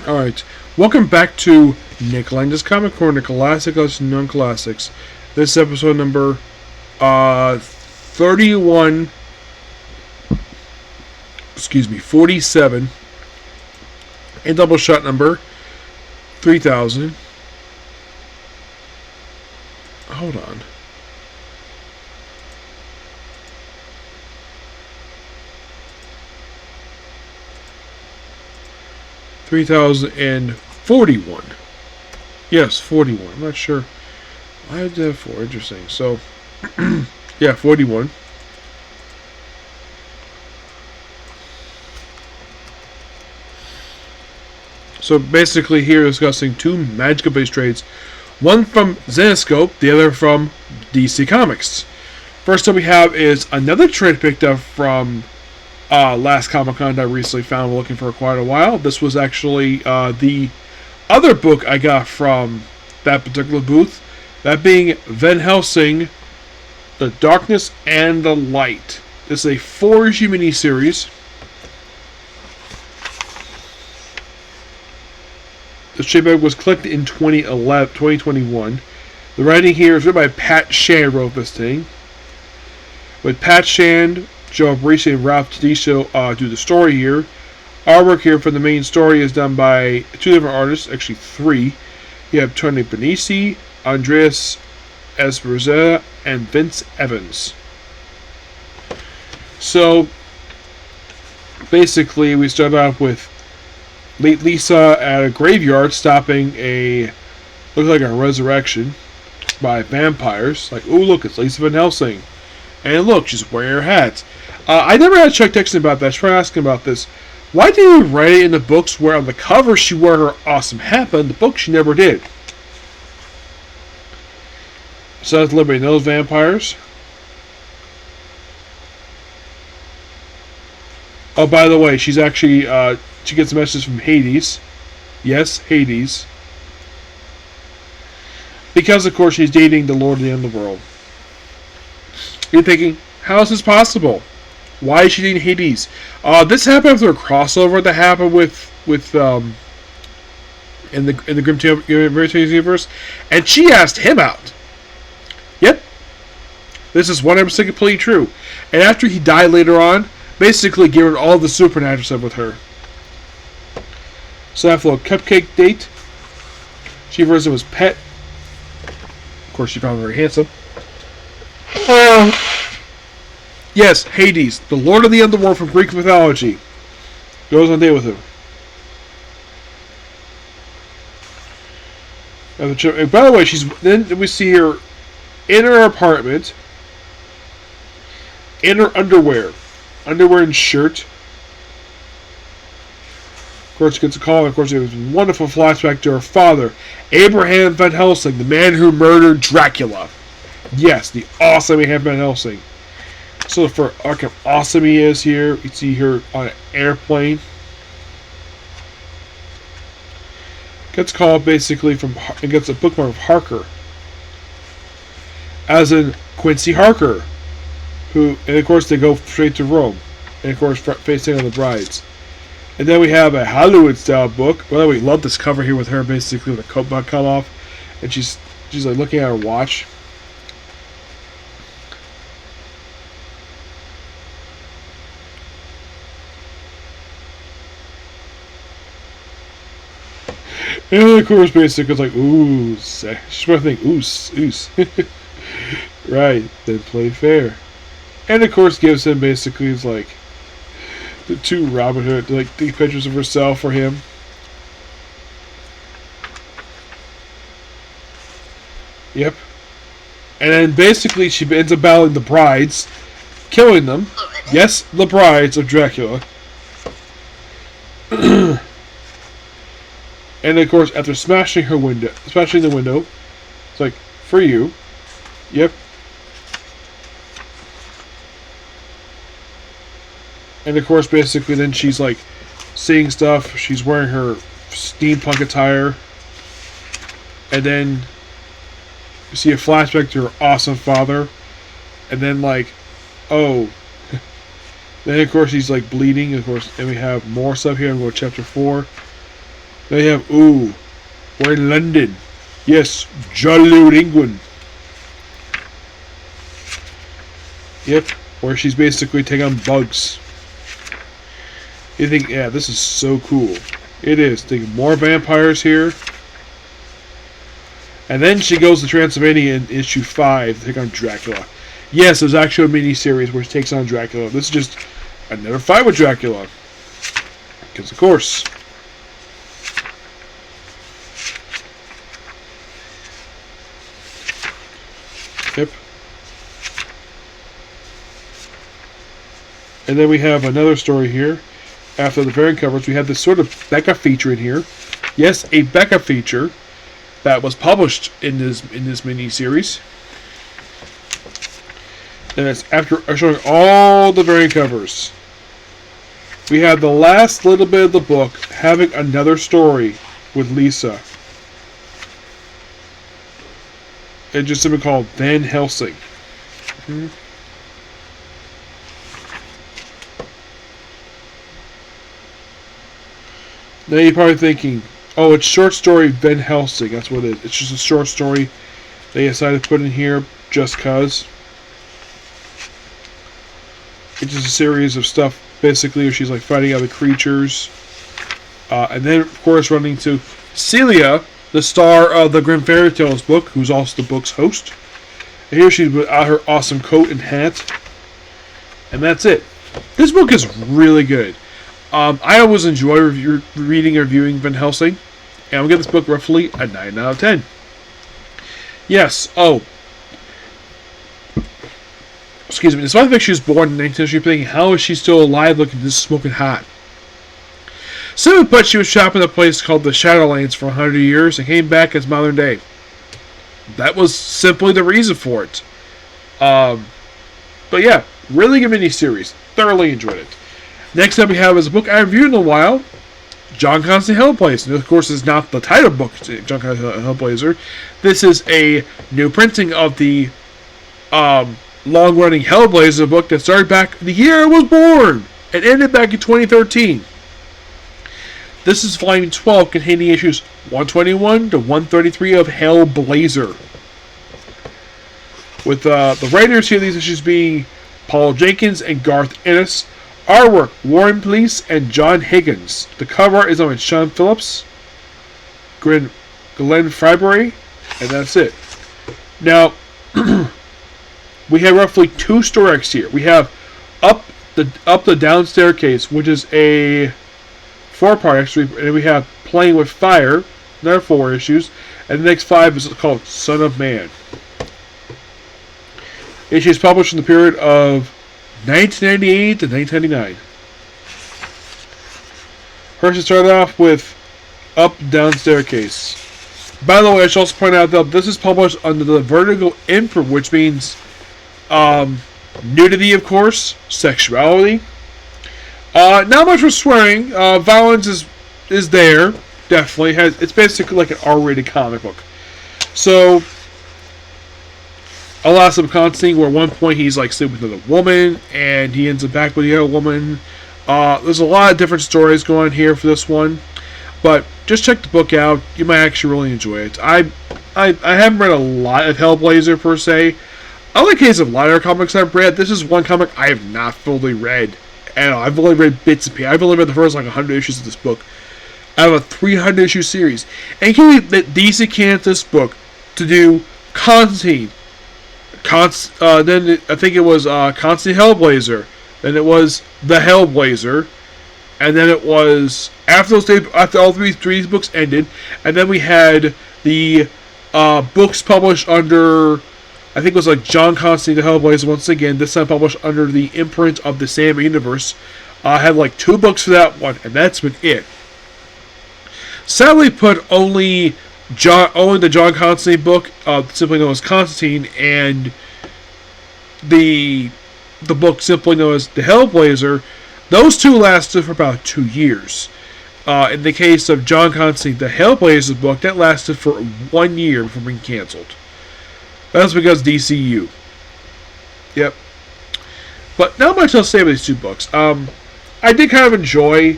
Alright, welcome back to Nick Lenz's Comic Corner, Classics and Non-Classics. This is episode number 31, 47, and Doubleshot number 3000. Hold on. $3,041. Yes, 41. I'm not sure. I had that for. Interesting. So, yeah, 41. So basically, here discussing two Magical-based trades, one from Zenescope, the other from DC Comics. First up, we have is another trade picked up from last Comic Con that I recently found looking for quite a while. This was actually the other book I got from that particular booth, that being Van Helsing, The Darkness and the Light. This is a 4-issue miniseries. The trade was collected in 2021. The writing here is written by Pat Shand, wrote this thing. With Pat Shand, Joe Abrissi, and Ralph Tedesco do the story here. Artwork here for the main story is done by two different artists, actually three. You have Tony Benici, Andreas Esparza, and Vince Evans. So, basically, we start off with late Lisa at a graveyard stopping looks like a resurrection by vampires. Like, oh look, it's Lisa Van Helsing. And look, she's wearing her hat. I never had Chuck texting about that. I was trying to ask him about this. Why did he write it in the books where on the cover she wore her awesome hat, but in the book she never did? So that's liberating those vampires. Oh, by the way, she's actually, she gets a message from Hades. Yes, Hades. Because, of course, she's dating the Lord of the Underworld. You're thinking, how is this possible? Why is she dating Hades? This happened after a crossover that happened with in the Grim universe, and she asked him out. Yep, this is 100% completely true. And after he died later on, basically gave her all the supernatural stuff with her. So that little cupcake date. She first was Pet. Of course, she found him very handsome. Yes, Hades, the Lord of the Underworld from Greek mythology, goes on a date with him. And by the way, then we see her in her apartment, in her underwear and shirt. Of course, she gets a call, and of course, it was a wonderful flashback to her father, Abraham Van Helsing, the man who murdered Dracula. Yes, the awesome Abraham Van Helsing. So for how awesome he is here, you see her on an airplane. Gets called basically and gets a bookmark of Harker, as in Quincy Harker, and of course they go straight to Rome, and of course facing on the brides. And then we have a Hollywood style book. By the way, love this cover here with her basically with a coat butt cut off, and she's like looking at her watch. And of course, basically, it's like, ooh, she's probably thinking, ooh. Right, then play fair. And of course, gives him basically, it's like, the two Robin Hood, like, the pictures of herself for him. Yep. And then basically, she ends up battling the brides, killing them. Yes, the brides of Dracula. And of course, after smashing the window, it's like, for you. Yep. And of course, basically, then she's like seeing stuff. She's wearing her steampunk attire. And then you see a flashback to her awesome father. And then, like, oh. Then, of course, he's like bleeding. Of course, and we have more stuff here. I'm going to chapter 4. They have, ooh, we're in London. Yes, jolly old England. Yep, where she's basically taking on bugs. You think, yeah, this is so cool. It is. Think more vampires here. And then she goes to Transylvania in issue 5 to take on Dracula. Yes, there's actually a mini-series where she takes on Dracula. This is just another fight with Dracula. Because, of course. Yep. And then we have another story here. After the variant covers, we have this sort of Becca feature in here. Yes, a Becca feature that was published in this mini-series. And it's after showing all the variant covers. We have the last little bit of the book having another story with Lisa. It's just simply called Van Helsing. Now you're probably thinking, oh, it's short story Van Helsing. That's what it is. It's just a short story they decided to put in here just cause. It's just a series of stuff, basically, where she's like fighting other creatures. And then, of course, running to Celia, the star of the Grimm Fairy Tales book, who's also the book's host. And here she's without her awesome coat and hat. And that's it. This book is really good. I always enjoy reading and reviewing Van Helsing. And I'll give this book roughly a 9 out of 10. Yes, excuse me, despite the fact she was born in the 19th century, thinking, how is she still alive looking this smoking hot? Simply put, she was trapped in a place called the Shadowlands for 100 years and came back as modern day. That was simply the reason for it. But yeah, really good mini-series. Thoroughly enjoyed it. Next up we have is a book I reviewed in a while, John Constantine Hellblazer. And of course, it's not the title book, John Constantine Hellblazer. This is a new printing of the long-running Hellblazer book that started back the year I was born and ended back in 2013. This is volume 12, containing issues 121 to 133 of Hellblazer. With the writers here, these issues being Paul Jenkins and Garth Ennis. Artwork, Warren Pleece and John Higgins. The cover art is on Sean Phillips, Glenn Fabry, and that's it. Now, we have roughly 2 story arcs here. We have Up the Down Staircase, which is a 4-part actually, and then we have Playing with Fire, another 4 issues, and the next 5 is called Son of Man. Issues published in the period of 1998 to 1999. First, it started off with Up Down Staircase. By the way, I should also point out that this is published under the Vertigo imprint, which means nudity, of course, sexuality. Not much for swearing. Violence is there, definitely. It's basically like an R-rated comic book. So, a lot of Constantine, where at one point he's like sleeping with another woman, and he ends up back with the other woman. There's a lot of different stories going on here for this one, but just check the book out. You might actually really enjoy it. I haven't read a lot of Hellblazer per se. Other case of lighter comics I've read, this is one comic I have not fully read. And I've only read bits and pieces. I've only read the first 100 issues of this book out of a 300 issue series. And can you believe that DC can't this book to do Constantine? Then I think it was Constantine Hellblazer. Then it was the Hellblazer, and then it was after all three books ended, and then we had the books published under, I think it was like John Constantine the Hellblazer once again. This time published under the imprint of the Sam Universe. I had like 2 books for that one, and that's been it. Sadly, put only the John Constantine book, simply known as Constantine, and the book simply known as the Hellblazer. Those 2 lasted for about 2 years. In the case of John Constantine, the Hellblazer book, that lasted for 1 year before being canceled. That's because DCU. Yep. But not much else to say about these 2 books. I did kind of enjoy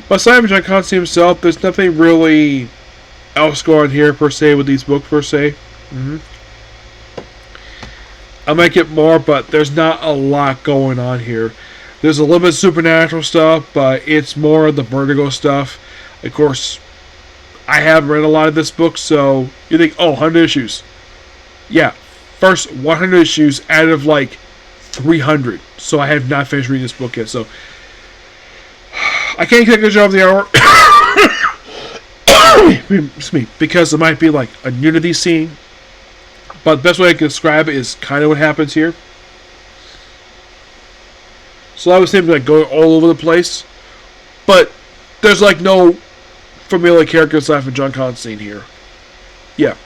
But aside from John Constantine himself, there's nothing really else going on here per se with these books per se. I might get more, but there's not a lot going on here. There's a little bit of supernatural stuff, but it's more of the Vertigo stuff. Of course, I haven't read a lot of this book, so you think, oh, 100 issues. Yeah, first 100 issues out of like 300. So I have not finished reading this book yet, so I can't take a good job of the hour. Excuse me, because it might be like a nudity scene. But the best way I can describe it is kind of what happens here. So I was thinking like going all over the place, but there's like no familiar characters left for John Constantine here. Yeah.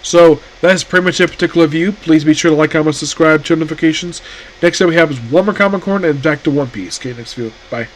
So that's pretty much a particular view. Please be sure to like, comment, subscribe, turn notifications. Next up we have is one more Comic Corner and back to One Piece. Okay, next video. Bye.